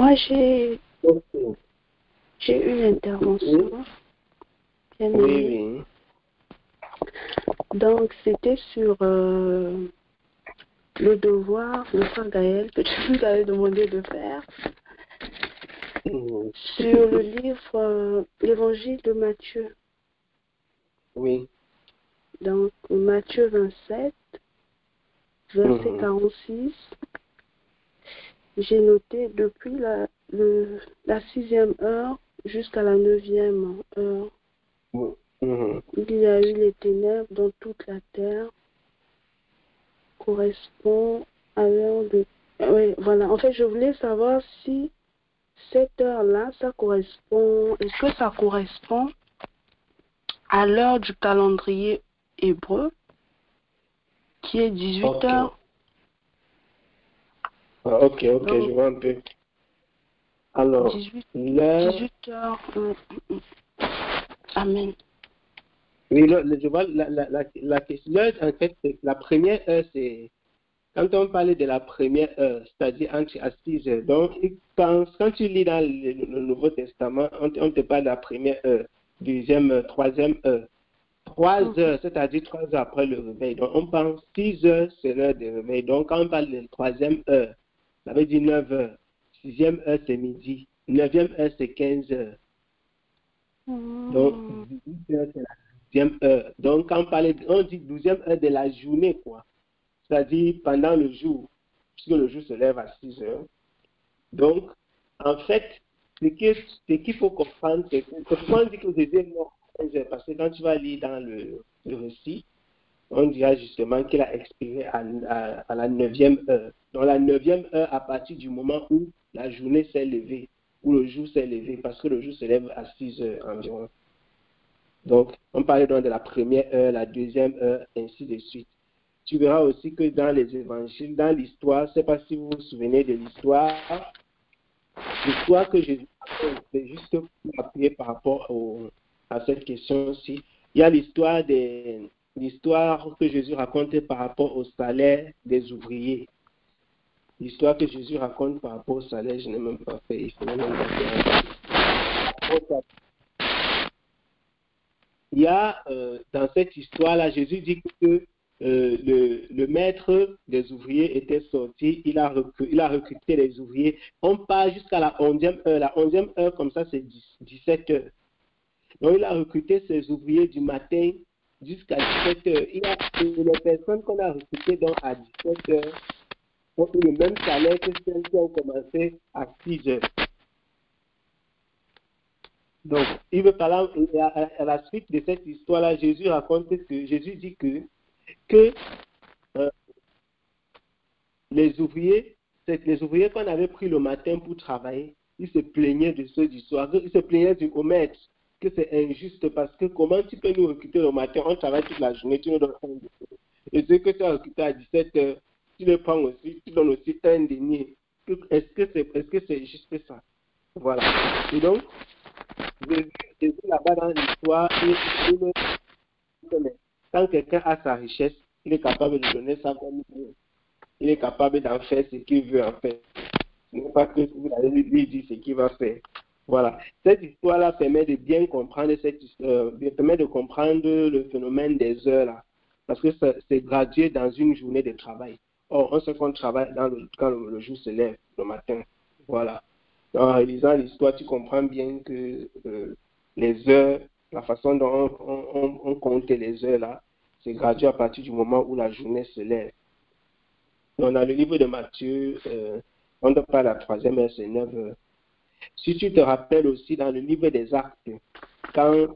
Moi, j'ai Ok. une intervention. Bien Oui, aimée. oui. Donc, c'était sur le devoir, le frère Gaël, que tu nous avais demandé de faire, Mhm. sur le livre, l'évangile de Matthieu. Oui. Donc, Matthieu 27, verset Mhm. 46. J'ai noté depuis la 6e heure jusqu'à la 9e heure. Mhm. Il y a eu les ténèbres dans toute la terre, correspond à l'heure de... Oui, voilà. En fait, je voulais savoir si cette heure-là, ça correspond... Est-ce que ça correspond à l'heure du calendrier hébreu, qui est 18 Ok. heures? Ok, Donc, je vois un peu. Alors, 18 l'heure, heures. Amen. oui, je vois la question, l'heure, en fait, la première heure, c'est, quand on parle de la première heure, c'est-à-dire entre à 6 heures. Donc, quand tu lis dans le Nouveau Testament, on te parle de la première heure, deuxième heure, troisième heure. 3 heures, c'est-à-dire 3 heures après le réveil. Donc, on pense 6 heures, c'est l'heure de réveil. Donc, quand on parle de troisième heure, ça veut dire 9 heures. Sixième heure, c'est midi. Neuvième heure, c'est 15 heures. Donc, 18 heures, c'est la 12e heure. Donc, quand on dit 12e heure de la journée, quoi. C'est-à-dire pendant le jour, puisque le jour se lève à 6 heures. Donc, en fait, ce qu'il faut comprendre, c'est pourquoi on dit que Jésus est mort à 15 heures. Parce que quand tu vas lire dans le récit, on dira justement qu'il a expiré à la 9e heure. Donc, la 9e heure, à partir du moment où la journée s'est levée, où le jour s'est levé, parce que le jour se lève à 6 heures environ. Donc, on parlait donc de la première heure, la deuxième heure, ainsi de suite. Tu verras aussi que dans les évangiles, dans l'histoire, je ne sais pas si vous vous souvenez de l'histoire que Jésus raconte, c'est juste pour appuyer par rapport à cette question-ci. Il y a l'histoire que Jésus raconte par rapport au salaire des ouvriers. L'histoire que Jésus raconte par rapport au salaire, je n'ai même pas fait. Il faut même pas faire. Il y a dans cette histoire-là, Jésus dit que le maître des ouvriers était sorti, il a recruté les ouvriers. On part jusqu'à la 11e heure. La 11e heure, comme ça, c'est 17 heures. Donc, il a recruté ses ouvriers du matin jusqu'à 17 heures. Il y a les personnes qu'on a recrutées donc à 17 heures ont eu le même salaire que celles qui ont commencé à 6 heures. Donc, il veut parler à la suite de cette histoire-là. Jésus dit que les ouvriers qu'on avait pris le matin pour travailler, ils se plaignaient de ceux du soir, ils se plaignaient au maître que c'est injuste parce que comment tu peux nous recruter le matin, on travaille toute la journée, tu nous donnes un. Et ceux que tu as recrutés à 17 heures, tu les prends aussi, tu donnes aussi un denier. Est-ce que c'est juste ça? Voilà. Et donc, Jésus là-bas dans l'histoire, quand quelqu'un a sa richesse, il est capable de donner ça comme il est capable d'en faire ce qu'il veut en faire. Ce n'est pas que vous allez lui dire ce qu'il va faire. Voilà. Cette histoire-là permet de bien comprendre permet de comprendre le phénomène des heures là. Parce que c'est gradué dans une journée de travail. Or, on sait qu'on travaille quand le jour se lève, le matin. Voilà. Donc, en lisant l'histoire, tu comprends bien que les heures, la façon dont on compte les heures là, c'est gradué à partir du moment où la journée se lève. On a le livre de Matthieu, on ne parle la 3e heure, c'est 9 heures. Si tu te rappelles aussi dans le livre des Actes, quand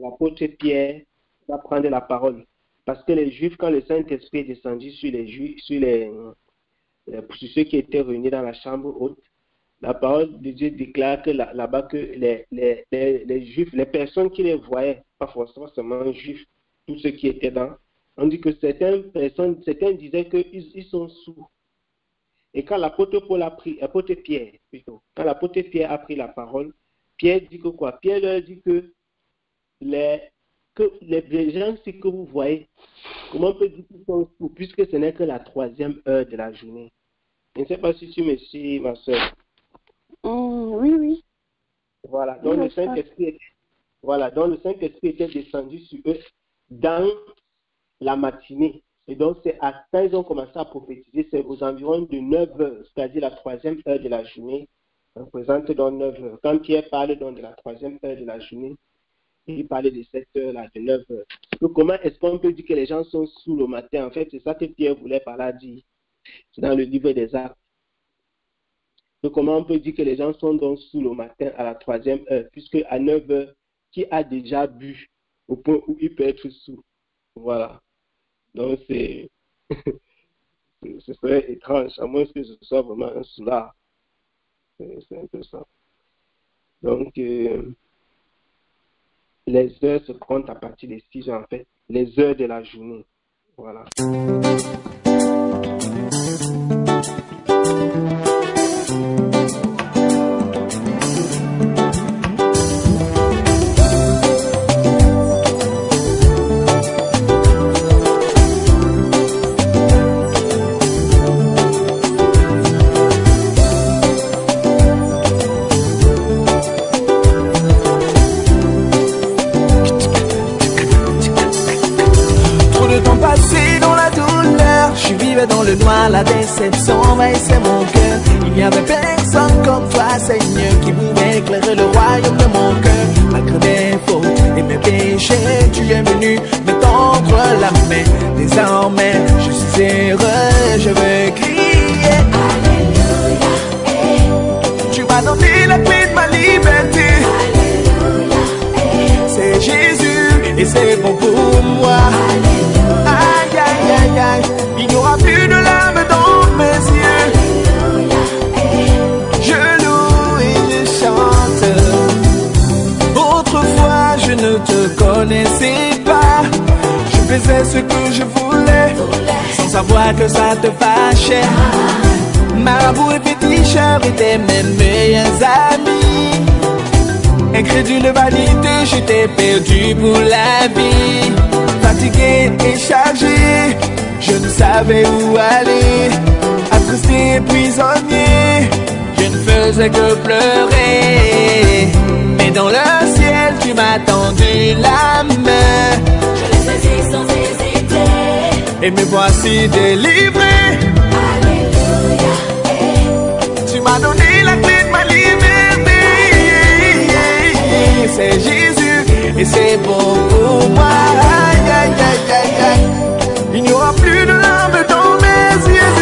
l'apôtre Pierre va prendre la parole, parce que les Juifs, quand le Saint-Esprit est descendu sur les Juifs, sur ceux qui étaient réunis dans la chambre haute, la parole de Dieu déclare que là-bas que les Juifs, les personnes qui les voyaient, pas forcément seulement Juifs, tous ceux qui étaient dans, on dit que certains disaient qu'ils sont sourds. Et quand l'apôtre Pierre, plutôt, quand l'apôtre Pierre a pris la parole, Pierre dit que quoi? Pierre leur dit que les gens que vous voyez, comment on peut dire qu'ils sont sourds, puisque ce n'est que la 3e heure de la journée. Je ne sais pas si tu me suis, ma soeur. Oui, oui. Voilà, donc le Saint-Esprit était descendu sur eux dans la matinée. Et donc, c'est à quand ils ont commencé à prophétiser, c'est aux environs de 9 heures, c'est-à-dire la 3e heure de la journée, représente donc 9 heures. Quand Pierre parle donc de la 3e heure de la journée, il parlait de cette heure-là, de 9 heures. Donc, comment est-ce qu'on peut dire que les gens sont sous le matin? En fait, c'est ça que Pierre voulait par là dire. C'est dans le livre des Actes. Donc, comment on peut dire que les gens sont donc sous le matin à la 3e heure, puisque à 9 heures, qui a déjà bu au point où il peut être sous? Voilà. Donc, ce serait étrange, à moins que ce soit vraiment un soulard. C'est un peu ça. Donc, les heures se comptent à partir des 6 heures, en fait, les heures de la journée. Voilà. Dans le noir, la déception envahissait mon cœur. Il n'y avait personne comme toi, Seigneur, qui pouvait éclairer le royaume de mon cœur. Malgré mes fautes et mes péchés, tu es venu me tendre la main. Désormais, je suis heureux, je veux crier Alléluia. Tu m'as donné la clé de ma liberté. Alléluia. C'est Jésus et c'est bon pour moi. Alléluia. Aïe, aïe, aïe, aïe. Il n'y aura plus de larmes dans mes yeux. Je loue et je chante. Autrefois je ne te connaissais pas. Je faisais ce que je voulais, sans savoir que ça te fâchait. Marabout et féticheur étaient mes meilleurs amis. Incrédule vanité, j'étais perdu pour la vie. Fatigué et chargé, je ne savais où aller, attristé et prisonnier, je ne faisais que pleurer. Mais dans le ciel, tu m'as tendu la main. Je l'ai saisi sans hésiter. Et me voici délivré. Alléluia. Tu m'as donné la clé de ma liberté. C'est Jésus et c'est bon pour moi. Aïe, aïe, aïe, aïe, aïe. Il n'y aura plus de larmes dans mes yeux.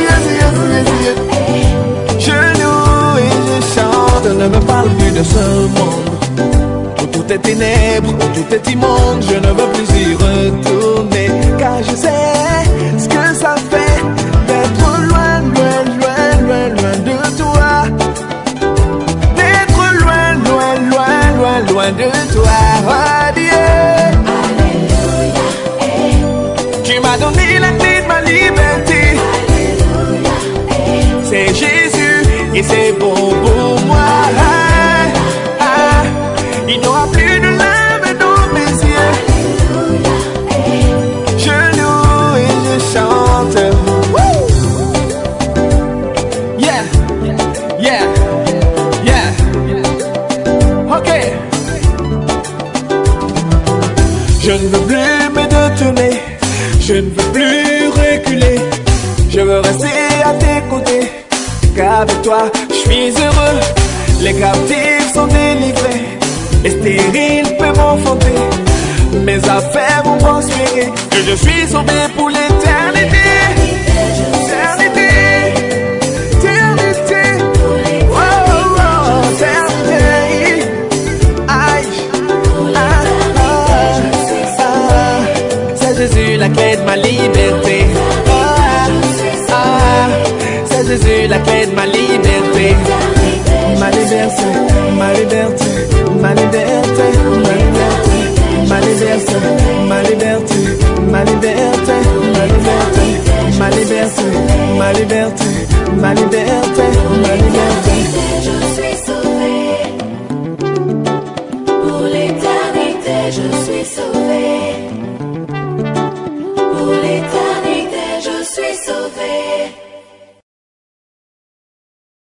Je loue et je chante. Ne me parle plus de ce monde où tout est ténèbres, où tout est immonde. Je ne veux plus y retourner, car je sais ce que ça fait d'être loin, loin, loin, loin, loin de toi. D'être loin, loin, loin, loin, loin de toi. Oh Dieu. Alléluia. Tu m'as donné la clé de ma liberté. Alléluia. C'est Jésus et c'est bon pour moi. Il n'y aura plus de larmes dans mes yeux. Je loue et je chante. Woo! Yeah, yeah, yeah. Ok. Je ne veux plus me détourner. Je ne veux plus reculer. Je veux rester à tes côtés. Car avec toi, je suis heureux. Les captifs sont délivrés. Les stériles peuvent enfanter. Mes affaires vont prospérer. Que je suis sauvé pour l'éternité.